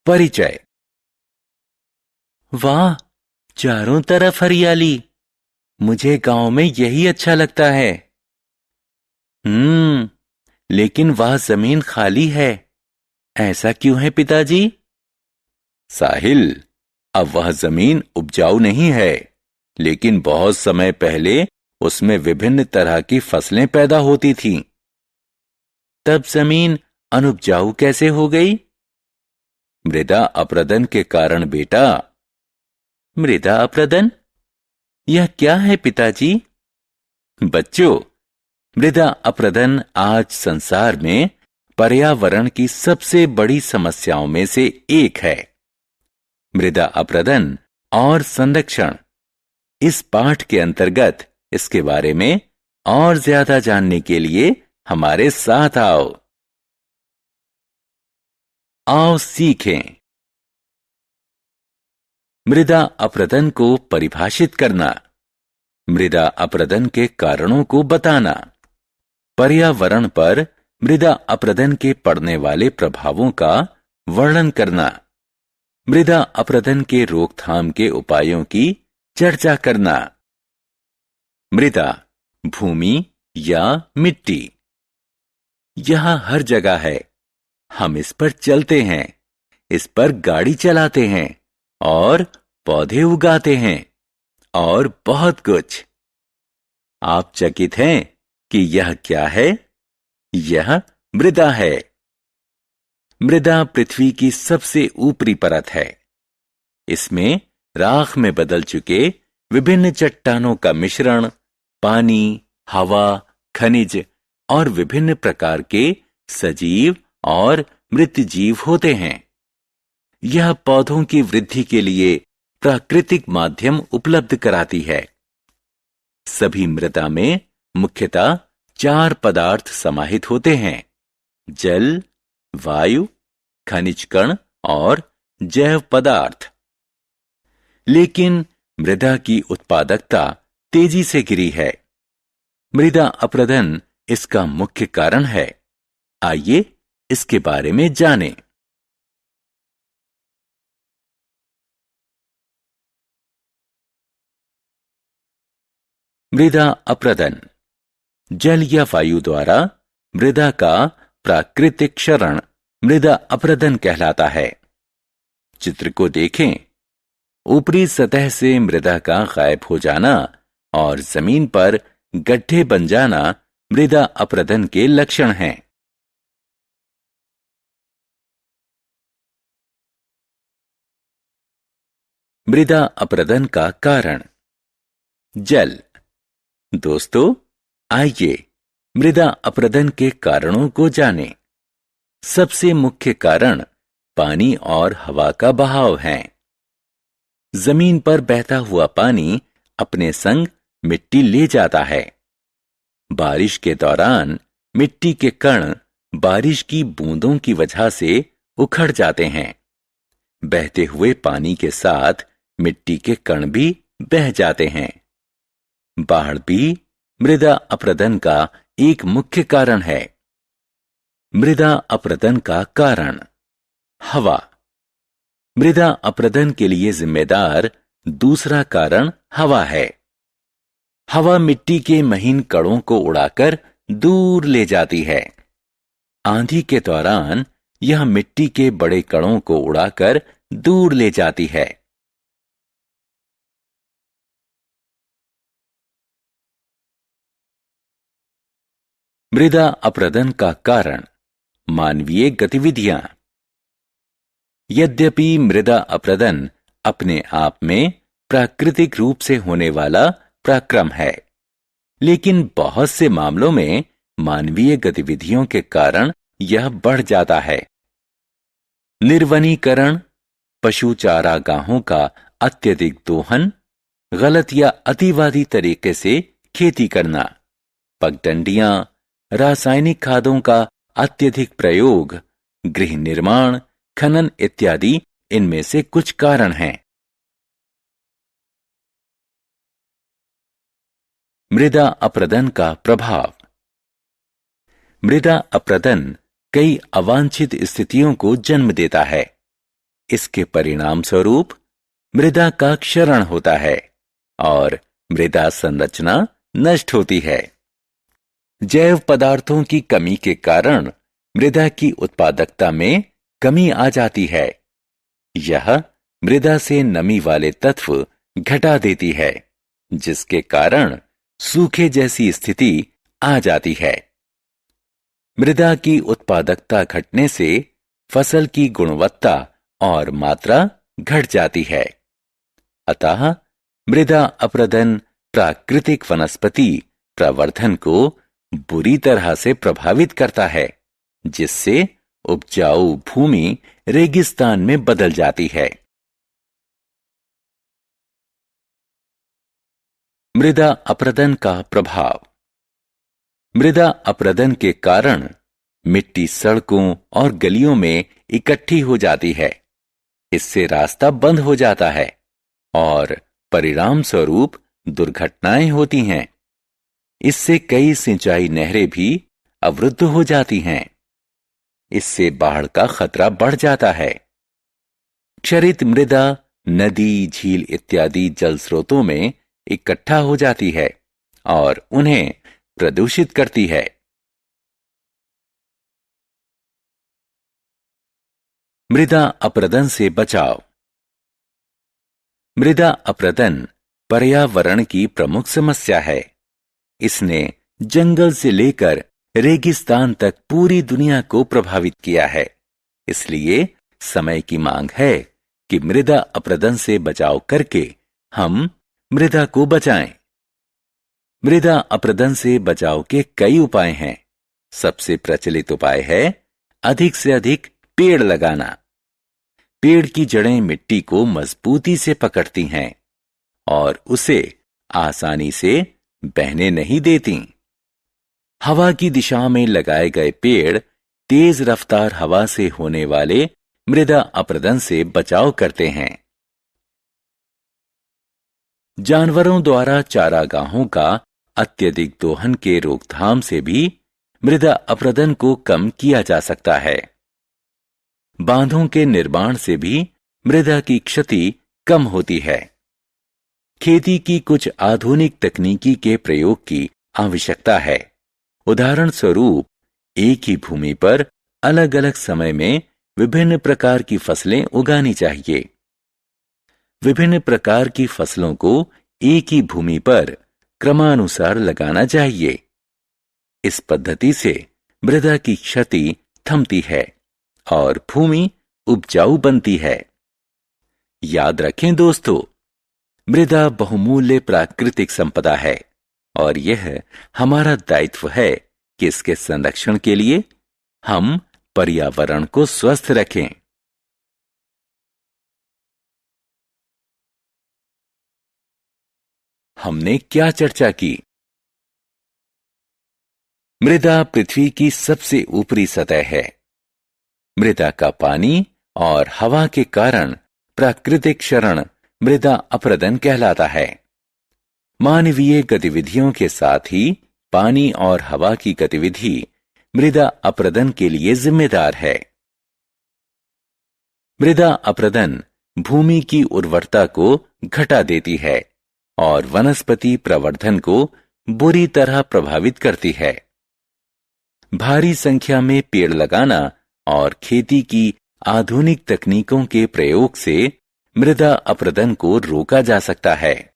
परिचय। वाह, चारों तरफ हरियाली। मुझे गांव में यही अच्छा लगता है। लेकिन वह जमीन खाली है। ऐसा क्यों है पिताजी? साहिल, अब वह जमीन उपजाऊ नहीं है, लेकिन बहुत समय पहले उसमें विभिन्न तरह की फसलें पैदा होती थीं। तब जमीन अनुपजाऊ कैसे हो गई? मृदा अपरदन के कारण बेटा। मृदा अपरदन? यह क्या है पिताजी? बच्चों, मृदा अपरदन आज संसार में पर्यावरण की सबसे बड़ी समस्याओं में से एक है। मृदा अपरदन और संरक्षण, इस पाठ के अंतर्गत इसके बारे में और ज्यादा जानने के लिए हमारे साथ आओ। आओ सीखें। मृदा अपरदन को परिभाषित करना, मृदा अपरदन के कारणों को बताना, पर्यावरण पर मृदा अपरदन के पड़ने वाले प्रभावों का वर्णन करना, मृदा अपरदन के रोकथाम के उपायों की चर्चा करना। मृदा, भूमि या मिट्टी, यह हर जगह है। हम इस पर चलते हैं, इस पर गाड़ी चलाते हैं और पौधे उगाते हैं और बहुत कुछ। आप चकित हैं कि यह क्या है? यह मृदा है। मृदा पृथ्वी की सबसे ऊपरी परत है। इसमें राख में बदल चुके विभिन्न चट्टानों का मिश्रण, पानी, हवा, खनिज और विभिन्न प्रकार के सजीव और मृत जीव होते हैं। यह पौधों की वृद्धि के लिए प्राकृतिक माध्यम उपलब्ध कराती है। सभी मृदा में मुख्यतः 4 पदार्थ समाहित होते हैं: जल, वायु, खनिज कण और जैव पदार्थ। लेकिन मृदा की उत्पादकता तेजी से गिरी है। मृदा अपरदन इसका मुख्य कारण है। आइए इसके बारे में जानें। मृदा अपरदन, जल या वायु द्वारा मृदा का प्राकृतिक क्षरण मृदा अपरदन कहलाता है। चित्र को देखें। ऊपरी सतह से मृदा का गायब हो जाना और जमीन पर गड्ढे बन जाना मृदा अपरदन के लक्षण हैं। मृदा अपरदन का कारण। जल। दोस्तों, आइए मृदा अपरदन के कारणों को जानें। सबसे मुख्य कारण पानी और हवा का बहाव है। जमीन पर बहता हुआ पानी अपने संग मिट्टी ले जाता है। बारिश के दौरान मिट्टी के कण बारिश की बूंदों की वजह से उखड़ जाते हैं। बहते हुए पानी के साथ मिट्टी के कण भी बह जाते हैं। बाढ़ भी मृदा अपरदन का एक मुख्य कारण है। मृदा अपरदन का कारण। हवा। मृदा अपरदन के लिए जिम्मेदार दूसरा कारण हवा है। हवा मिट्टी के महीन कणों को उड़ाकर दूर ले जाती है। आंधी के दौरान यह मिट्टी के बड़े कणों को उड़ाकर दूर ले जाती है। मृदा अपरदन का कारण मानवीय गतिविधियां। यद्यपि मृदा अपरदन अपने आप में प्राकृतिक रूप से होने वाला पराक्रम है, लेकिन बहुत से मामलों में मानवीय गतिविधियों के कारण यह बढ़ जाता है। निर्वनीकरण, पशु चारागाहों का अत्यधिक दोहन, गलत या अतिवादी तरीके से खेती करना, पगडंडियां, रासायनिक खादों का अत्यधिक प्रयोग, गृह निर्माण, खनन इत्यादि इनमें से कुछ कारण हैं। मृदा अपरदन का प्रभाव। मृदा अपरदन कई अवांछित स्थितियों को जन्म देता है। इसके परिणाम स्वरूप मृदा का क्षरण होता है और मृदा संरचना नष्ट होती है। जैव पदार्थों की कमी के कारण मृदा की उत्पादकता में कमी आ जाती है। यह मृदा से नमी वाले तत्व घटा देती है, जिसके कारण सूखे जैसी स्थिति आ जाती है। मृदा की उत्पादकता घटने से फसल की गुणवत्ता और मात्रा घट जाती है। अतः मृदा अपरदन प्राकृतिक वनस्पति प्रवर्धन को बुरी तरह से प्रभावित करता है, जिससे उपजाऊ भूमि रेगिस्तान में बदल जाती है। मृदा अपरदन का प्रभाव। मृदा अपरदन के कारण मिट्टी सड़कों और गलियों में इकट्ठी हो जाती है। इससे रास्ता बंद हो जाता है और परिणाम स्वरूप दुर्घटनाएं होती हैं। इससे कई सिंचाई नहरें भी अवरुद्ध हो जाती हैं। इससे बाढ़ का खतरा बढ़ जाता है। क्षरित मृदा नदी, झील इत्यादि जल स्रोतों में इकट्ठा हो जाती है और उन्हें प्रदूषित करती है। मृदा अपरदन से बचाव। मृदा अपरदन पर्यावरण की प्रमुख समस्या है। इसने जंगल से लेकर रेगिस्तान तक पूरी दुनिया को प्रभावित किया है। इसलिए समय की मांग है कि मृदा अपरदन से बचाव करके हम मृदा को बचाएं। मृदा अपरदन से बचाव के कई उपाय हैं। सबसे प्रचलित उपाय है अधिक से अधिक पेड़ लगाना। पेड़ की जड़ें मिट्टी को मजबूती से पकड़ती हैं और उसे आसानी से बहने नहीं देती। हवा की दिशा में लगाए गए पेड़ तेज रफ्तार हवा से होने वाले मृदा अपरदन से बचाव करते हैं। जानवरों द्वारा चारागाहों का अत्यधिक दोहन के रोकथाम से भी मृदा अपरदन को कम किया जा सकता है। बांधों के निर्माण से भी मृदा की क्षति कम होती है। खेती की कुछ आधुनिक तकनीकी के प्रयोग की आवश्यकता है। उदाहरण स्वरूप, एक ही भूमि पर अलग अलग समय में विभिन्न प्रकार की फसलें उगानी चाहिए। विभिन्न प्रकार की फसलों को एक ही भूमि पर क्रमानुसार लगाना चाहिए। इस पद्धति से मृदा की क्षति थमती है और भूमि उपजाऊ बनती है। याद रखें दोस्तों, मृदा बहुमूल्य प्राकृतिक संपदा है और यह हमारा दायित्व है कि इसके संरक्षण के लिए हम पर्यावरण को स्वस्थ रखें। हमने क्या चर्चा की? मृदा पृथ्वी की सबसे ऊपरी सतह है। मृदा का पानी और हवा के कारण प्राकृतिक क्षरण मृदा अपरदन कहलाता है। मानवीय गतिविधियों के साथ ही पानी और हवा की गतिविधि मृदा अपरदन के लिए जिम्मेदार है। मृदा अपरदन भूमि की उर्वरता को घटा देती है और वनस्पति प्रवर्धन को बुरी तरह प्रभावित करती है। भारी संख्या में पेड़ लगाना और खेती की आधुनिक तकनीकों के प्रयोग से मृदा अपरदन को रोका जा सकता है।